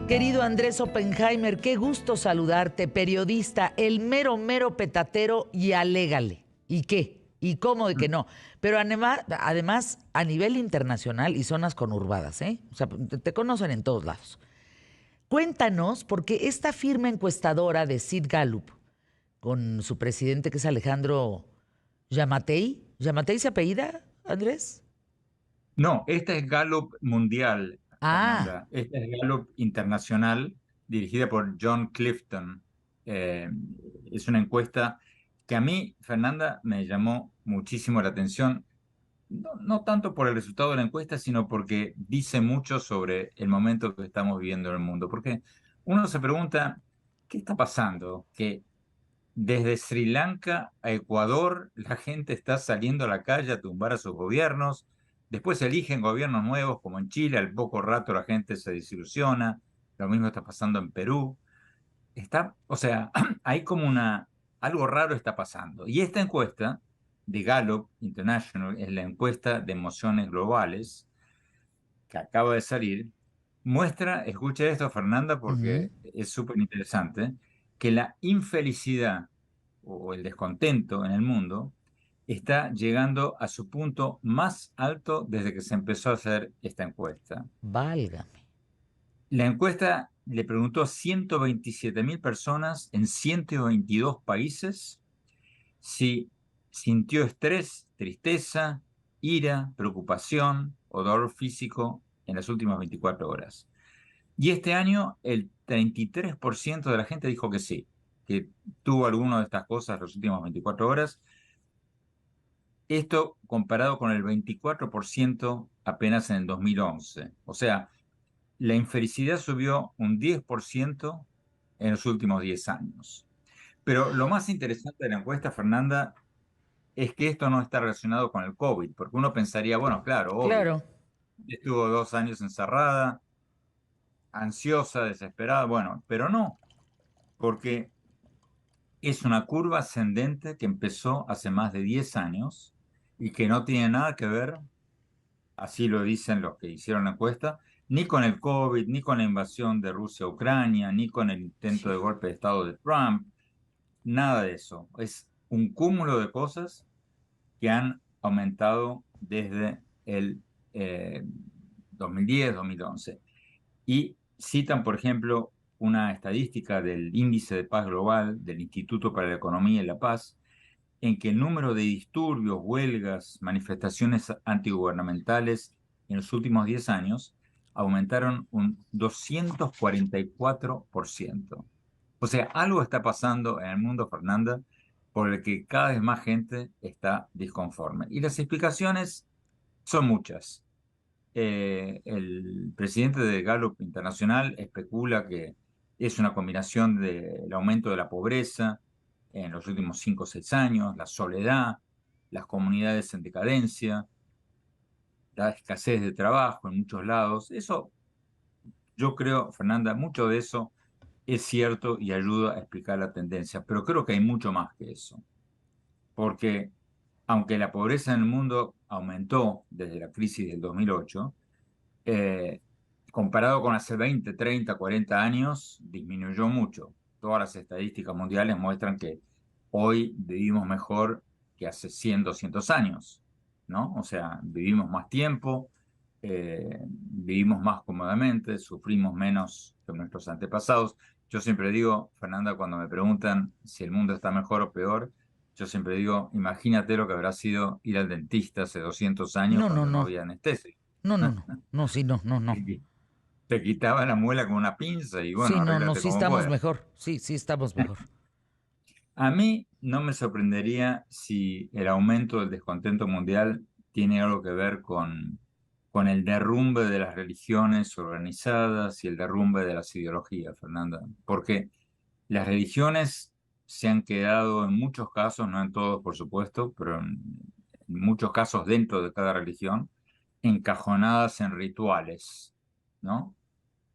Querido Andrés Oppenheimer, qué gusto saludarte, periodista, el mero, mero petatero y alégale. ¿Y qué? ¿Y cómo de que no? Pero además a nivel internacional y zonas conurbadas, ¿eh? O sea, te conocen en todos lados. Cuéntanos, porque esta firma encuestadora de Sid Gallup, con su presidente que es Alejandro ¿Yamatei se apellida, Andrés? No, esta es Gallup Mundial, Ah, Fernanda. Esta es Gallup Internacional, dirigida por John Clifton. Eh, es una encuesta que a mí, Fernanda, me llamó muchísimo la atención, no tanto por el resultado de la encuesta, sino porque dice mucho sobre el momento que estamos viviendo en el mundo. Porque uno se pregunta, ¿qué está pasando? Que desde Sri Lanka a Ecuador, la gente está saliendo a la calle a tumbar a sus gobiernos. Después se eligen gobiernos nuevos, como en Chile, al poco rato la gente se desilusiona. Lo mismo está pasando en Perú. O sea, hay como algo raro está pasando. Y esta encuesta de Gallup International es la encuesta de emociones globales que acaba de salir. Muestra, escucha esto, Fernanda, ujú. porque es súper interesante, que la infelicidad o el descontento en el mundo está llegando a su punto más alto desde que se empezó a hacer esta encuesta. Válgame. La encuesta le preguntó a 127.000 personas en 122 países si sintió estrés, tristeza, ira, preocupación o dolor físico en las últimas 24 horas. Y este año el 33% de la gente dijo que sí, que tuvo alguna de estas cosas las últimas 24 horas. Esto comparado con el 24% apenas en el 2011. O sea, la infelicidad subió un 10% en los últimos 10 años. Pero lo más interesante de la encuesta, Fernanda, es que esto no está relacionado con el COVID, porque uno pensaría, bueno, claro, obvio, Claro. estuvo 2 años encerrada, ansiosa, desesperada, bueno, pero no, porque es una curva ascendente que empezó hace más de 10 años y que no tiene nada que ver, así lo dicen los que hicieron la encuesta, ni con el COVID, ni con la invasión de Rusia a Ucrania, ni con el intento de Sí. golpe de Estado de Trump, nada de eso. Es un cúmulo de cosas que han aumentado desde el 2010, 2011. Y citan, por ejemplo, una estadística del Índice de Paz Global del Instituto para la Economía y la Paz, en que el número de disturbios, huelgas, manifestaciones antigubernamentales en los últimos 10 años aumentaron un 244%. O sea, algo está pasando en el mundo, Fernanda, por el que cada vez más gente está disconforme. Y las explicaciones son muchas. El presidente de Gallup Internacional especula que es una combinación del aumento de la pobreza en los últimos 5 o 6 años, la soledad, las comunidades en decadencia, la escasez de trabajo en muchos lados. Eso, yo creo, Fernanda, mucho de eso es cierto y ayuda a explicar la tendencia, pero creo que hay mucho más que eso, porque aunque la pobreza en el mundo aumentó desde la crisis del 2008, eh, comparado con hace 20, 30, 40 años, disminuyó mucho. Todas las estadísticas mundiales muestran que hoy vivimos mejor que hace 100, 200 años, ¿no? O sea, vivimos más tiempo, vivimos más cómodamente, sufrimos menos que nuestros antepasados. Yo siempre digo, Fernanda, cuando me preguntan si el mundo está mejor o peor, yo siempre digo, imagínate lo que habrá sido ir al dentista hace 200 años No, no, cuando no no. había anestesia. No, no, no. No, sí, no, no, no. Te quitaba la muela con una pinza y bueno, Sí, no, no, arréglate sí como estamos puedas. mejor. Sí, sí estamos mejor. A mí no me sorprendería si el aumento del descontento mundial tiene algo que ver con el derrumbe de las religiones organizadas y el derrumbe de las ideologías, Fernanda. Porque las religiones se han quedado en muchos casos, no en todos por supuesto, pero en muchos casos dentro de cada religión, encajonadas en rituales, ¿no?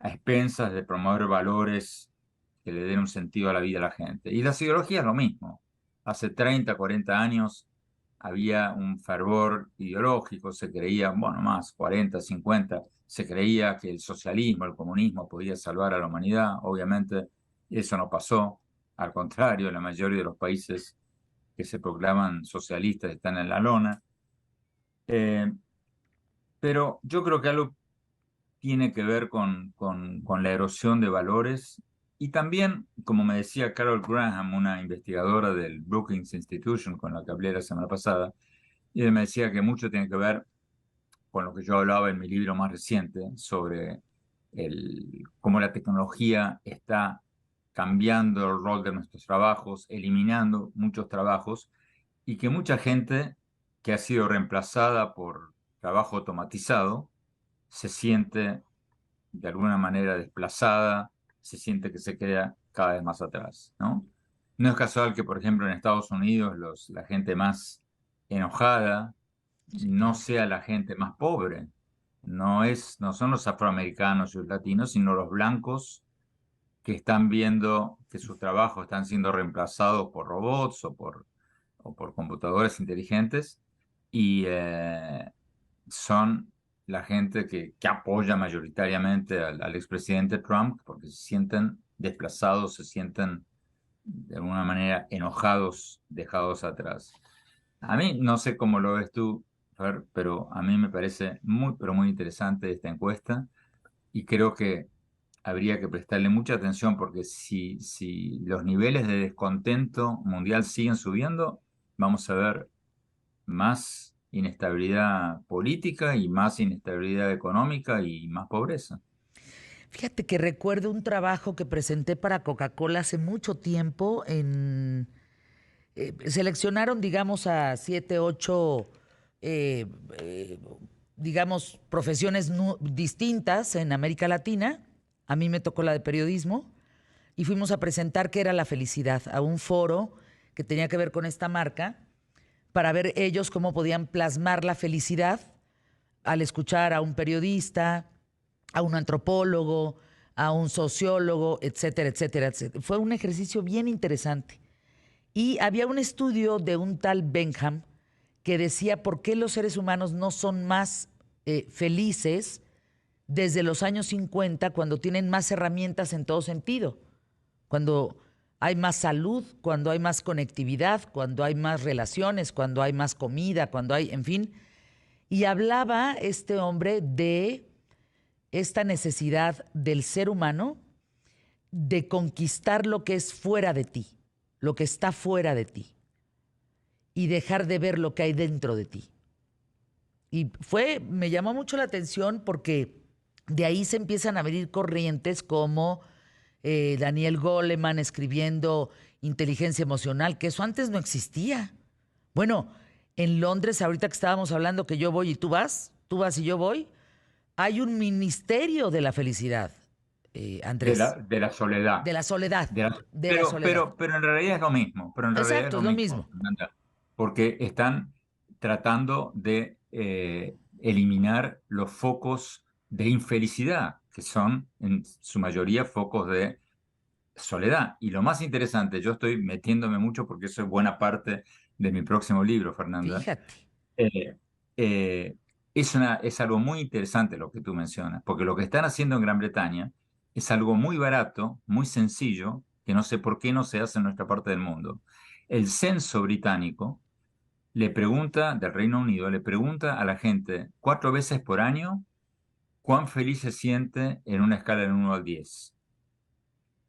A expensas de promover valores que le den un sentido a la vida a la gente. Y las ideologías lo mismo. Hace 30, 40 años había un fervor ideológico, se creía, bueno, más 40, 50, se creía que el socialismo, el comunismo podía salvar a la humanidad. Obviamente eso no pasó. Al contrario, la mayoría de los países que se proclaman socialistas están en la lona. Eh, pero yo creo que algo tiene que ver con la erosión de valores y también, como me decía Carol Graham, una investigadora del Brookings Institution con la que hablé la semana pasada, y ella me decía que mucho tiene que ver con lo que yo hablaba en mi libro más reciente sobre cómo la tecnología está cambiando el rol de nuestros trabajos, eliminando muchos trabajos y que mucha gente que ha sido reemplazada por trabajo automatizado se siente de alguna manera desplazada, se siente que se queda cada vez más atrás, ¿no? No es casual que, por ejemplo, en Estados Unidos la gente más enojada Sí, no claro. sea la gente más pobre, no son los afroamericanos y los latinos, sino los blancos que están viendo que sus trabajos están siendo reemplazados por robots o por computadoras inteligentes y son la gente que apoya mayoritariamente al expresidente Trump porque se sienten desplazados, se sienten de alguna manera enojados, dejados atrás. A mí, no sé cómo lo ves tú, Fer, pero a mí me parece muy, pero muy interesante esta encuesta y creo que habría que prestarle mucha atención porque si los niveles de descontento mundial siguen subiendo, vamos a ver más inestabilidad política y más inestabilidad económica y más pobreza. Fíjate que recuerdo un trabajo que presenté para Coca-Cola hace mucho tiempo seleccionaron, digamos, a 7, 8, eh, eh, digamos, profesiones distintas en América Latina. A mí me tocó la de periodismo y fuimos a presentar qué era la felicidad a un foro que tenía que ver con esta marca para ver ellos cómo podían plasmar la felicidad al escuchar a un periodista, a un antropólogo, a un sociólogo, etcétera, etcétera, etcétera. Fue un ejercicio bien interesante. Y había un estudio de un tal Benham que decía por qué los seres humanos no son más felices desde los años 50 cuando tienen más herramientas en todo sentido, cuando hay más salud, cuando hay más conectividad, cuando hay más relaciones, cuando hay más comida, cuando hay, en fin. Y hablaba este hombre de esta necesidad del ser humano de conquistar lo que es fuera de ti, lo que está fuera de ti, y dejar de ver lo que hay dentro de ti. Y me llamó mucho la atención porque de ahí se empiezan a abrir corrientes como Daniel Goleman escribiendo inteligencia emocional, que eso antes no existía. Bueno, en Londres, ahorita que estábamos hablando que yo voy y tú vas y yo voy, hay un ministerio de la felicidad, Andrés, De la soledad. de la soledad, De la- de la soledad. pero en realidad es lo mismo, pero en realidad es Exacto, lo es lo mismo, mismo. Fernanda, porque están tratando de eliminar los focos de infelicidad, que son en su mayoría focos de soledad. Y lo más interesante, yo estoy metiéndome mucho porque eso es buena parte de mi próximo libro, Fernanda. Fíjate. eh, eh, es algo muy interesante lo que tú mencionas, porque lo que están haciendo en Gran Bretaña es algo muy barato, muy sencillo, que no sé por qué no se hace en nuestra parte del mundo. El censo británico le pregunta, del Reino Unido, le pregunta a la gente 4 veces por año cuán feliz se siente en una escala de 1 al 10.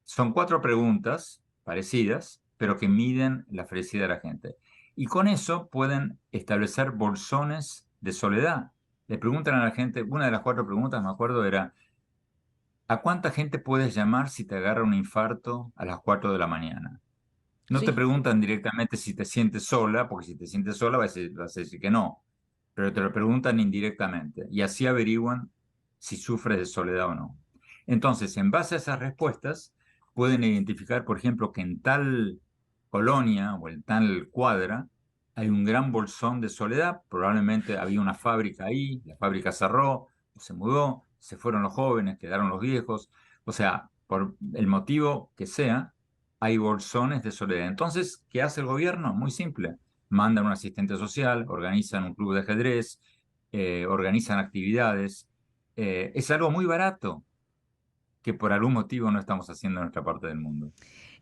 Son 4 preguntas parecidas, pero que miden la felicidad de la gente. Y con eso pueden establecer bolsones de soledad. Le preguntan a la gente, una de las 4 preguntas, me acuerdo, era, ¿a cuánta gente puedes llamar si te agarra un infarto a las 4 de la mañana? No te Sí. preguntan directamente si te sientes sola, porque si te sientes sola vas a decir que no, pero te lo preguntan indirectamente y así averiguan si sufres de soledad o no. Entonces, en base a esas respuestas, pueden identificar, por ejemplo, que en tal colonia o en tal cuadra hay un gran bolsón de soledad, probablemente había una fábrica ahí, la fábrica cerró, o se mudó, se fueron los jóvenes, quedaron los viejos, o sea, por el motivo que sea hay bolsones de soledad. Entonces, ¿qué hace el gobierno? Muy simple. Mandan un asistente social, organizan un club de ajedrez, organizan actividades, es algo muy barato que por algún motivo no estamos haciendo en nuestra parte del mundo.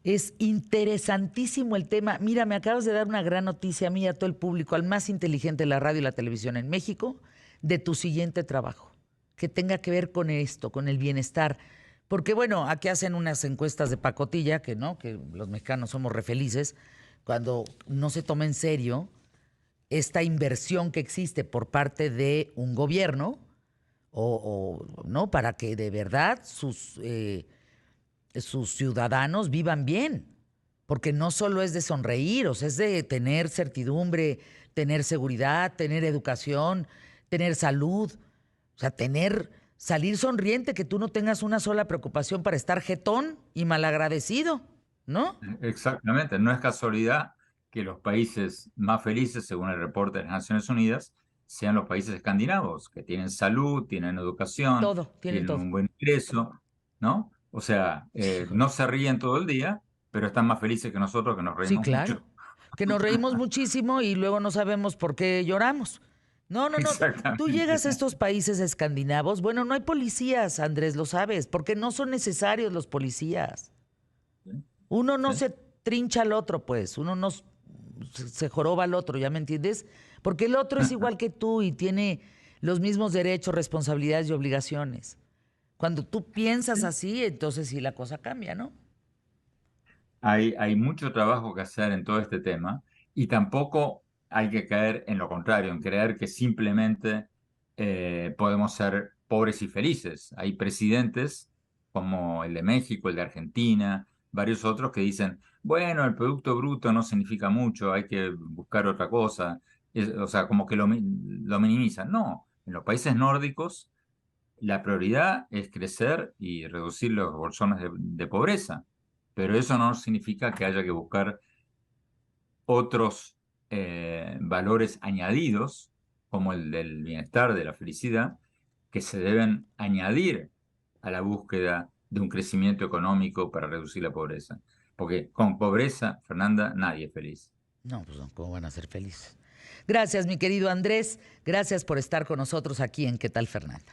Es interesantísimo el tema. Mira, me acabas de dar una gran noticia a mí y a todo el público, al más inteligente de la radio y la televisión en México, de tu siguiente trabajo, que tenga que ver con esto, con el bienestar. Porque bueno, aquí hacen unas encuestas de pacotilla, que no, que los mexicanos somos refelices, cuando no se toma en serio esta inversión que existe por parte de un gobierno, no, para que de verdad sus ciudadanos vivan bien, porque no solo es de sonreír, o sea, es de tener certidumbre, tener seguridad, tener educación, tener salud, o sea, salir sonriente, que tú no tengas una sola preocupación para estar jetón y malagradecido, ¿no? Exactamente, no es casualidad que los países más felices, según el reporte de las Naciones Unidas, sean los países escandinavos, que tienen salud, tienen educación, Todo, tienen tienen todo. un buen ingreso, ¿no? O sea, Híjole. no se ríen todo el día, pero están más felices que nosotros, que nos Sí, reímos claro. mucho. Que nos reímos muchísimo y luego no sabemos por qué lloramos. No, no, no. Tú Exactamente. llegas a estos países escandinavos, bueno, no hay policías, Andrés, lo sabes, porque no son necesarios los policías. Sí, Uno no sí. se trincha al otro, pues, uno no se joroba al otro, ¿ya me entiendes? Porque el otro es igual que tú y tiene los mismos derechos, responsabilidades y obligaciones. Cuando tú piensas así, entonces sí la cosa cambia, ¿no? Hay mucho trabajo que hacer en todo este tema y tampoco hay que caer en lo contrario, en creer que simplemente podemos ser pobres y felices. Hay presidentes como el de México, el de Argentina, varios otros que dicen, bueno, el Producto Bruto no significa mucho, hay que buscar otra cosa. O sea, como que lo minimizan. No, en los países nórdicos la prioridad es crecer y reducir los bolsones de pobreza, pero eso no significa que haya que buscar otros valores añadidos, como el del bienestar, de la felicidad, que se deben añadir a la búsqueda de un crecimiento económico para reducir la pobreza. Porque con pobreza, Fernanda, nadie es feliz. No, pues no, ¿cómo van a ser felices? Gracias, mi querido Andrés. Gracias por estar con nosotros aquí en ¿Qué tal, Fernanda?